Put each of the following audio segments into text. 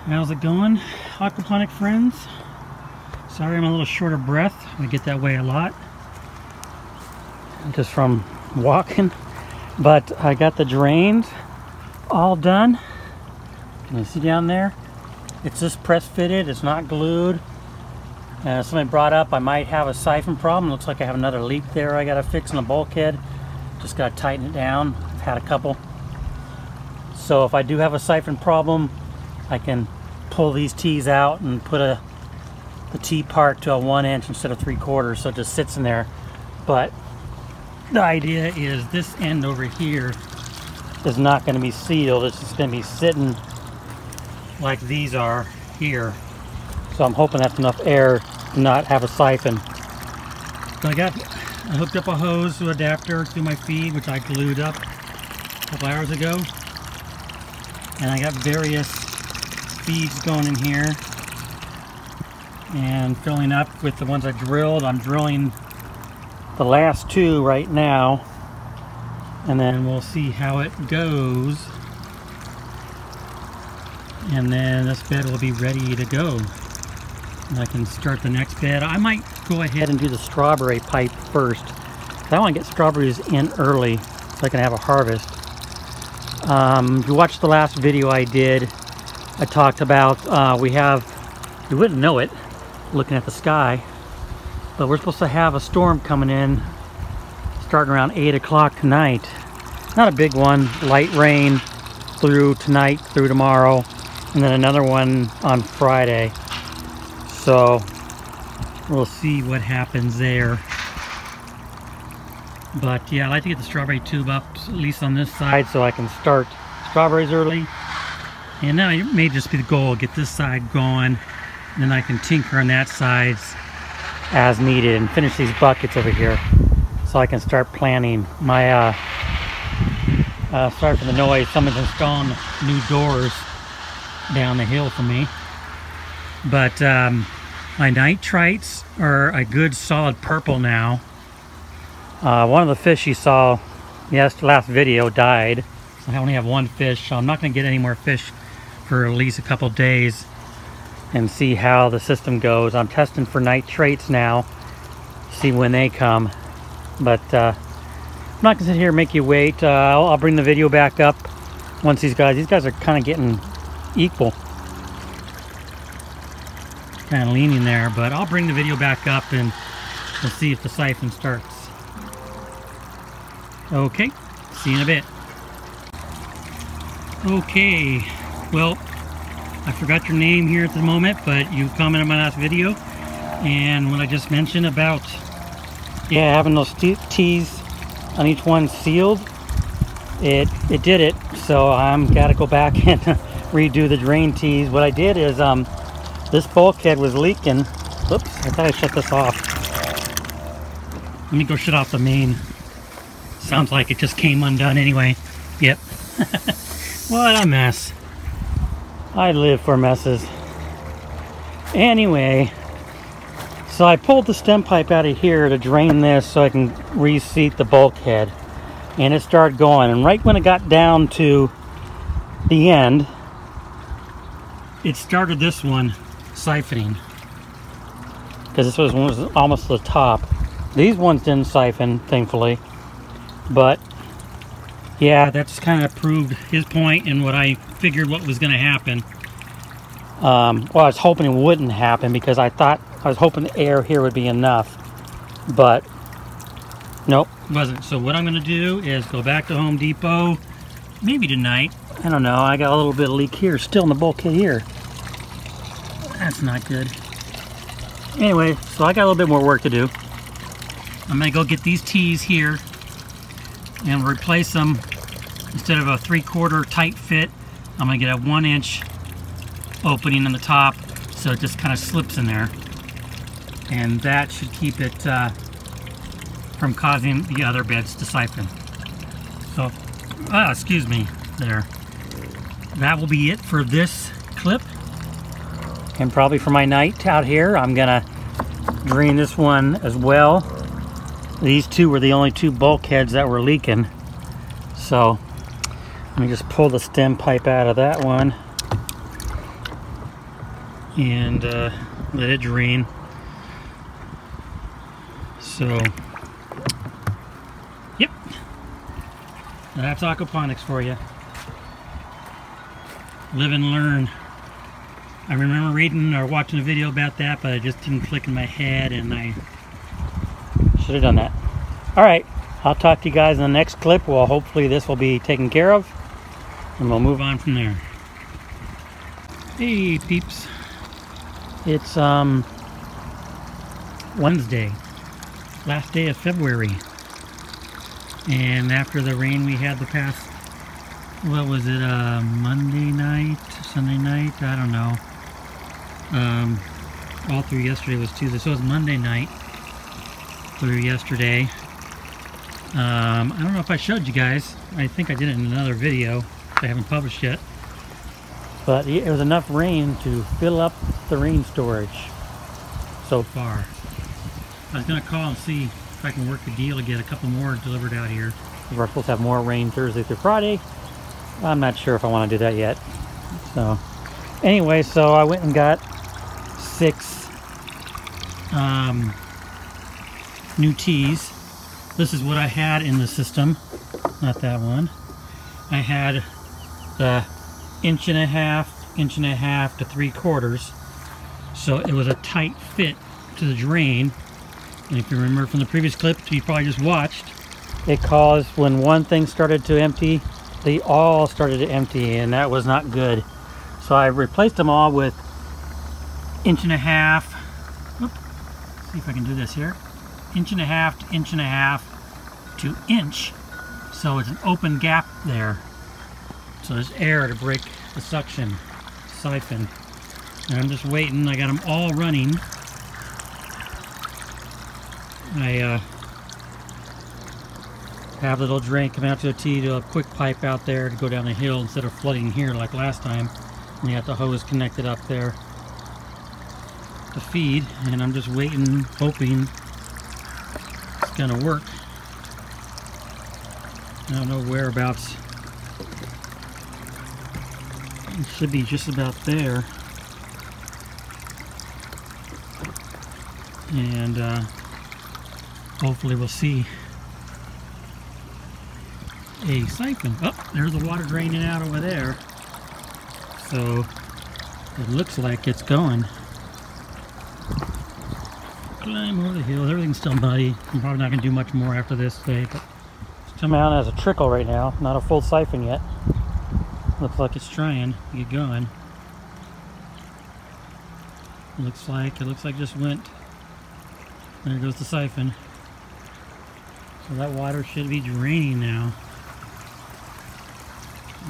How's it going, aquaponic friends? Sorry I'm a little short of breath. I get that way a lot, just from walking. But I got the drains all done. Can you see down there? It's just press fitted, it's not glued. Somebody brought up I might have a siphon problem. Looks like I have another leak there I gotta fix in the bulkhead. Just gotta tighten it down. I've had a couple. So if I do have a siphon problem, I can pull these T's out and put the T part to a 1 inch instead of 3/4, so it just sits in there. But the idea is this end over here is not going to be sealed. It's just going to be sitting like these are here. So I'm hoping that's enough air to not have a siphon. So I hooked up a hose to adapter to my feed, which I glued up a couple hours ago. And I got various feeds going in here and filling up with the ones I drilled. I'm drilling the last two right now, and then we'll see how it goes, and then this bed will be ready to go and I can start the next bed. I might go ahead and do the strawberry pipe first. I want to get strawberries in early so I can have a harvest. If you watched the last video I did, I talked about you wouldn't know it looking at the sky, but we're supposed to have a storm coming in starting around 8 o'clock tonight. Not a big one, light rain through tonight, through tomorrow, and then another one on Friday. So we'll see what happens there. But yeah, I like to get the strawberry tube up, at least on this side, so I can start strawberries early. And now it may just be the goal, get this side going, and then I can tinker on that side as needed and finish these buckets over here so I can start planting. My sorry for the noise, someone's installing new doors down the hill for me. But my nitrites are a good solid purple now. One of the fish you saw last video died, so I only have one fish, so I'm not going to get any more fish for at least a couple days and see how the system goes. I'm testing for nitrates now, see when they come, but I'm not gonna sit here and make you wait. I'll bring the video back up once these guys are kind of getting equal, kind of leaning there, but I'll bring the video back up and we'll see if the siphon starts. Okay, see you in a bit. Okay, well, I forgot your name here at the moment, but you commented on my last video, and what I just mentioned about having those T's on each one sealed, it did it. So I'm gotta go back and redo the drain T's. What I did is this bulkhead was leaking. Oops, I thought I shut this off. Let me go shut off the main. Sounds like it just came undone anyway. Yep. What a mess. I live for messes. Anyway, so I pulled the stem pipe out of here to drain this so I can reseat the bulkhead, and it started going, and right when it got down to the end, it started this one siphoning, because this was almost to the top. These ones didn't siphon, thankfully, but yeah, that's kind of proved his point and what I figured what was going to happen. Well, I was hoping it wouldn't happen, because I was hoping the air here would be enough, but nope, wasn't. So what I'm going to do is go back to Home Depot, maybe tonight. I don't know. I got a little bit of leak here, still in the bulkhead here. That's not good. Anyway, so I got a little bit more work to do. I'm going to go get these T's here and replace them. Instead of a 3/4 tight fit, I'm going to get a 1 inch opening in the top, so it just kind of slips in there, and that should keep it from causing the other beds to siphon. So excuse me there. That will be it for this clip, and probably for my night out here. I'm gonna drain this one as well. These two were the only two bulkheads that were leaking, so let me just pull the stem pipe out of that one. and let it drain. So, yep, that's aquaponics for you. Live and learn. I remember reading or watching a video about that, but it just didn't click in my head, and I should have done that. Alright, I'll talk to you guys in the next clip. Well, hopefully this will be taken care of, and we'll move on from there. Hey peeps, it's Wednesday, last day of February, and after the rain we had the past, what was it, Monday night, Sunday night, I don't know, all through yesterday was Tuesday, so it was Monday night through yesterday. I don't know if I showed you guys, I think I did it in another video I haven't published yet, but it was enough rain to fill up the rain storage so far. I was going to call and see if I can work the deal to get a couple more delivered out here. We're supposed to have more rain Thursday through Friday. I'm not sure if I want to do that yet. So anyway, so I went and got 6 new tees. This is what I had in the system, not that one. I had the 1.5 inches to 3/4, so it was a tight fit to the drain. And if you remember from the previous clip you probably just watched, it caused when one thing started to empty, they all started to empty, and that was not good. So I replaced them all with 1.5 inches. See if I can do this here. 1.5 to 1.5 to inch. So it's an open gap there. So there's air to break the suction siphon. And I'm just waiting. I got them all running. I have a little drain coming out to the tee to a quick pipe out there to go down the hill instead of flooding here like last time. And you got the hose connected up there to feed, and I'm just waiting, hoping it's gonna work. I don't know whereabouts. It should be just about there. And hopefully we'll see a siphon. Oh, there's the water draining out over there. So it looks like it's going. Climb over the hill. Everything's still muddy. I'm probably not going to do much more after this today, but it's coming out as a trickle right now. Not a full siphon yet. Looks like it's trying to get going. It looks like just went. There goes the siphon. So that water should be draining now.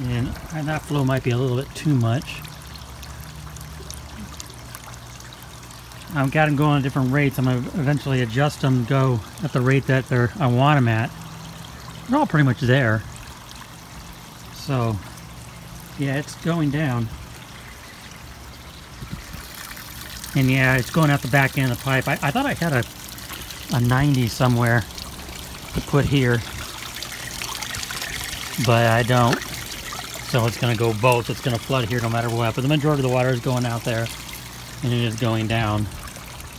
And that flow might be a little bit too much. I've got them going at different rates. I'm going to eventually adjust them, go at the rate that I want them at. They're all pretty much there. So, yeah, it's going down. And yeah, it's going out the back end of the pipe. I thought I had a 90 somewhere to put here, but I don't. So it's going to go both. It's going to flood here no matter what. But the majority of the water is going out there, and it is going down.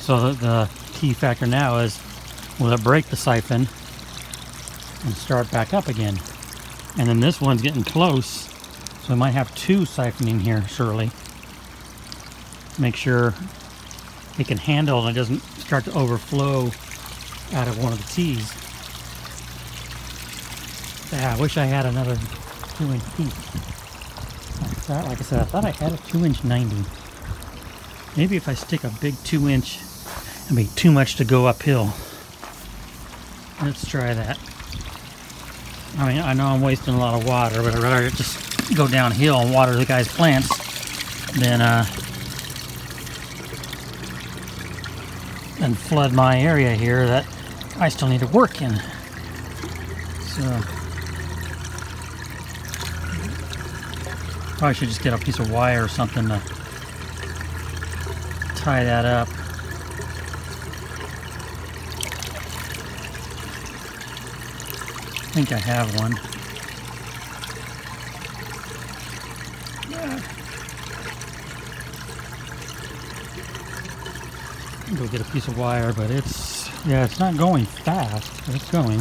So the key factor now is, will it break the siphon and start back up again? And then this one's getting close, so we might have 2 siphoning here shortly. Make sure it can handle and it doesn't start to overflow out of one of the tees. Yeah, I wish I had another 2-inch piece. Like I said, I thought I had a 2-inch 90. Maybe if I stick a big 2-inch, it'll be too much to go uphill. Let's try that. I mean, I know I'm wasting a lot of water, but I'd rather just go downhill and water the guy's plants than flood my area here that I still need to work in. So probably should just get a piece of wire or something to tie that up. I think I have one. go get a piece of wire, but yeah, it's not going fast, but it's going.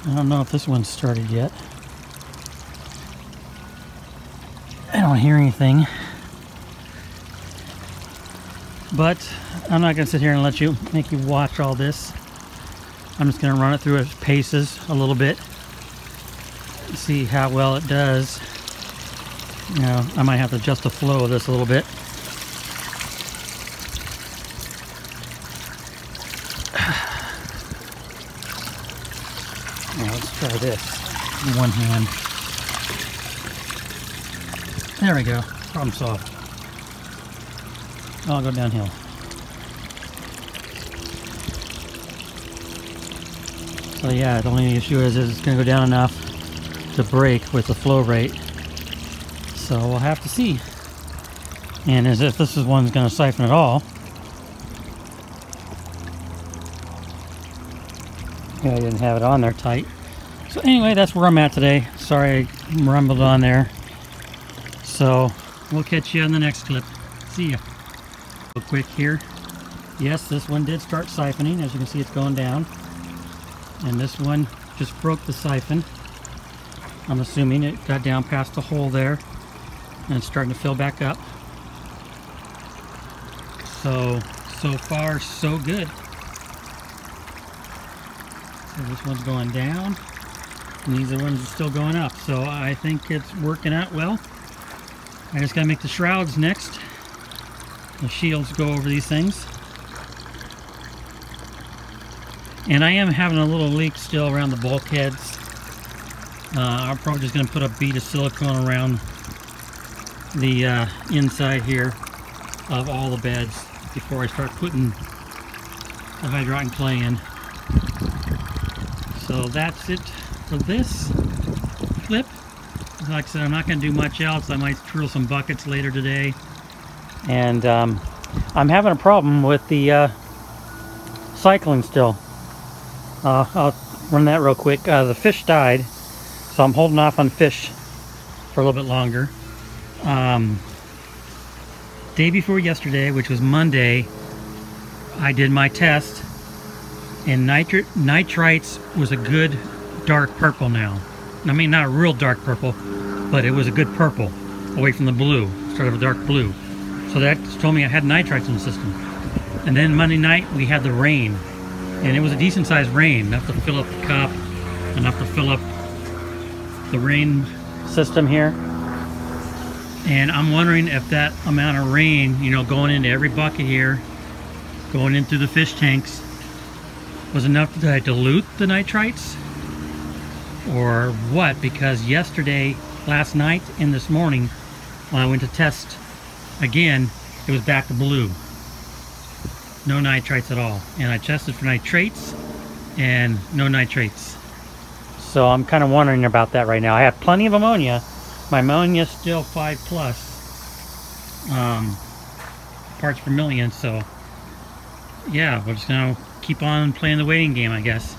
I don't know if this one's started yet. I don't hear anything. But I'm not going to sit here and make you watch all this. I'm just going to run it through its paces a little bit. See how well it does. You know, I might have to adjust the flow of this a little bit. Now let's try this in one hand. There we go. Problem solved. I'll go downhill. So yeah, the only issue is it's going to go down enough to break with the flow rate. So we'll have to see. And as if this is one's going to siphon at all. Yeah, I didn't have it on there tight. So anyway, that's where I'm at today. Sorry I rumbled on there. So we'll catch you on the next clip. See ya. Real quick here. Yes, this one did start siphoning. As you can see, it's going down. And this one just broke the siphon. I'm assuming it got down past the hole there. And it's starting to fill back up. So far, so good. So this one's going down. And these are ones are still going up. So I think it's working out well. I just gotta make the shrouds next. The shields go over these things. And I am having a little leak still around the bulkheads. I'm probably just going to put a bead of silicone around the inside here of all the beds before I start putting the hydraulic clay in. So that's it for this clip. Like I said, I'm not going to do much else. I might drill some buckets later today. And I'm having a problem with the cycling still. I'll run that real quick. The fish died, so I'm holding off on fish for a little bit longer. Day before yesterday, which was Monday, I did my test, and nitrites was a good dark purple now. I mean, not a real dark purple, but it was a good purple away from the blue. Started with dark blue. So that told me I had nitrites in the system. And then Monday night, we had the rain. And it was a decent sized rain, enough to fill up the cup, enough to fill up the rain system here. And I'm wondering if that amount of rain, you know, going into every bucket here, going into the fish tanks, was enough to dilute the nitrites or what? Because yesterday, last night, and this morning, when I went to test again, it was back to blue. No nitrites at all. And I tested for nitrates and no nitrates. So I'm kind of wondering about that right now. I have plenty of ammonia. My ammonia is still 5+ parts per million. So yeah, we're just gonna keep on playing the waiting game, I guess.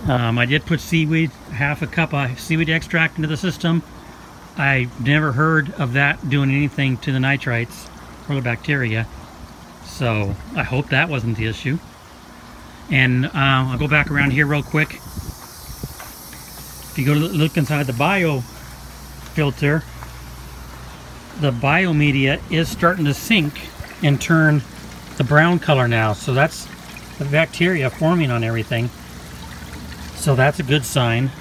I did put seaweed, half a cup of seaweed extract into the system. I never heard of that doing anything to the nitrites or the bacteria. So I hope that wasn't the issue. And I'll go back around here real quick. If you go to look inside the bio filter, the biomedia is starting to sink and turn the brown color now. So that's the bacteria forming on everything. So that's a good sign.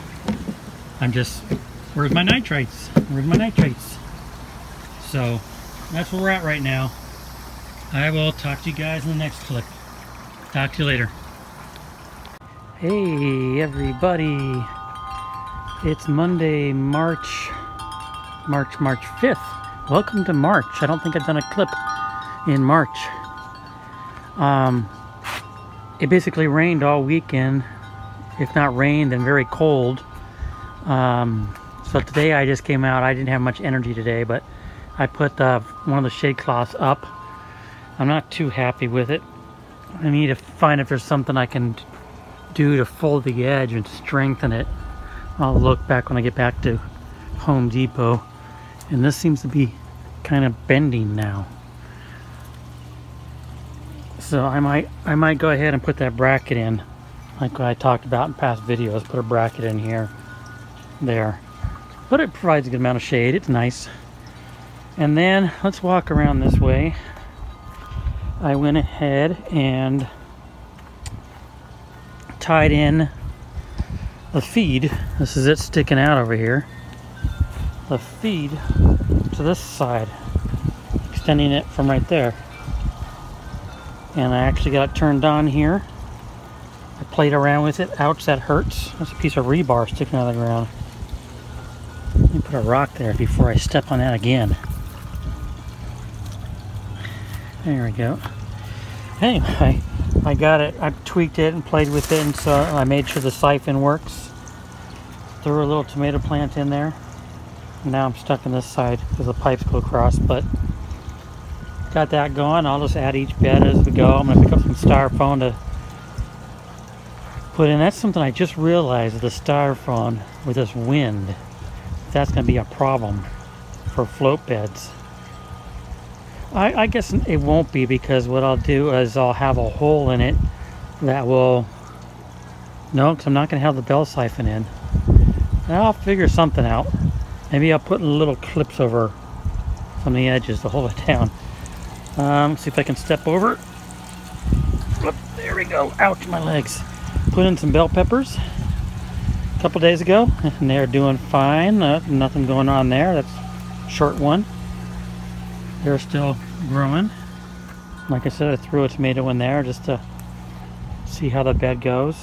Where's my nitrates? Where's my nitrates? So that's where we're at right now. I will talk to you guys in the next clip. Talk to you later. Hey everybody. It's Monday, March 5th. Welcome to March. I don't think I've done a clip in March. It basically rained all weekend. If not rain, then very cold. So today I just came out. I didn't have much energy today, but I put one of the shade cloths up. I'm not too happy with it. I need to find if there's something I can do to fold the edge and strengthen it. I'll look back when I get back to Home Depot. And this seems to be kind of bending now. So I might go ahead and put that bracket in, like what I talked about in past videos. Put a bracket in here, there. But it provides a good amount of shade. It's nice. And then let's walk around this way. I went ahead and tied in the feed. This is it sticking out over here. The feed to this side, extending it from right there. And I actually got it turned on here. I played around with it. Ouch, that hurts. That's a piece of rebar sticking out of the ground. Let me put a rock there before I step on that again. There we go. Anyway, I got it. I tweaked it and played with it, and so I made sure the siphon works. Threw a little tomato plant in there. Now I'm stuck on this side because the pipes go across, but got that going. I'll just add each bed as we go. I'm going to pick up some styrofoam to put in. That's something I just realized, the styrofoam with this wind. That's going to be a problem for float beds. I guess it won't be, because what I'll do is I'll have a hole in it that will... No, because I'm not going to have the bell siphon in. I'll figure something out. Maybe I'll put little clips over some of the edges to hold it down. See if I can step over. Whoop, there we go. Ouch, my legs. Put in some bell peppers a couple days ago, and they're doing fine. Nothing going on there. That's a short one. They're still growing. Like I said, I threw a tomato in there just to see how the bed goes.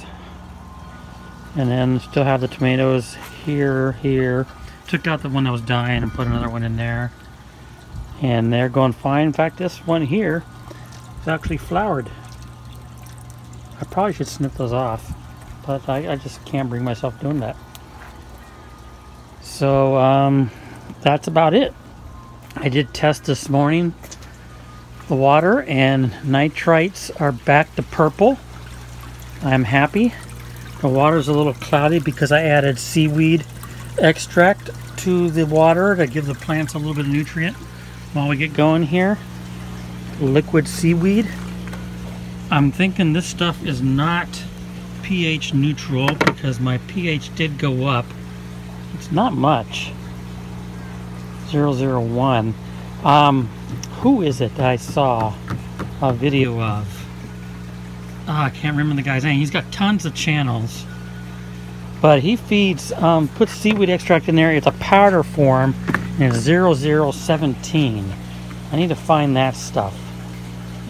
And then still have the tomatoes here. Took out the one that was dying and put another one in there. And they're going fine. In fact, this one here is actually flowered. I probably should snip those off, but I just can't bring myself doing that. So that's about it. I did test this morning the water, and nitrites are back to purple. I'm happy. The water's a little cloudy because I added seaweed extract to the water to give the plants a little bit of nutrient while we get going here. Liquid seaweed. I'm thinking this stuff is not pH neutral because my pH did go up. It's not much. 001. Who is it that I saw a video of? I can't remember the guy's name. He's got tons of channels, but he feeds, puts seaweed extract in there. It's a powder form, and it's 0017. I need to find that stuff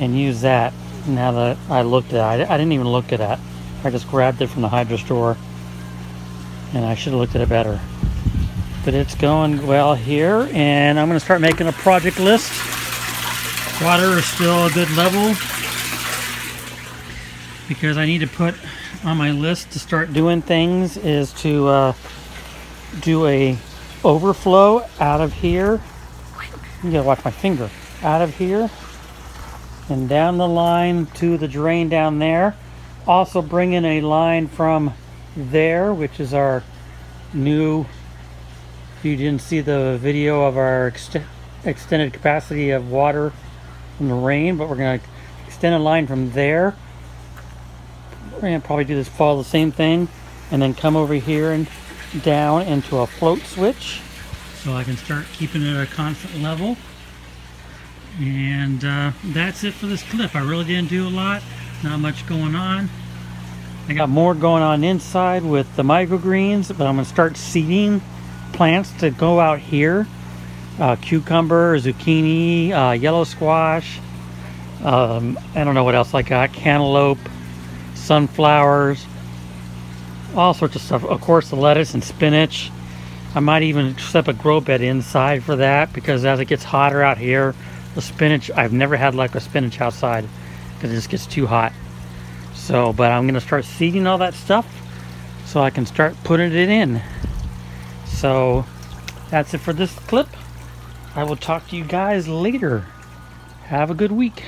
and use that now that I looked at it. I didn't even look at that. I just grabbed it from the hydro store, and I should have looked at it better. But it's going well here, and I'm going to start making a project list. Water is still a good level because I need to put on my list to start doing things is to do a overflow out of here. You gotta watch my finger. Out of here and down the line to the drain down there. Also bring in a line from there, which is our new... If you didn't see the video of our extended capacity of water from the rain, but we're going to extend a line from there. We're going to probably do this fall the same thing, and then come over here and down into a float switch, so I can start keeping it at a constant level. And that's it for this clip. I really didn't do a lot, not much going on. I got more going on inside with the microgreens, but I'm going to start seeding plants to go out here. Cucumber, zucchini, yellow squash, I don't know what else I got, cantaloupe, sunflowers, all sorts of stuff. Of course, the lettuce and spinach. I might even set up a grow bed inside for that, because as it gets hotter out here, the spinach, I've never had luck with spinach outside because it just gets too hot. So, but I'm going to start seeding all that stuff so I can start putting it in. So that's it for this clip. I will talk to you guys later. Have a good week.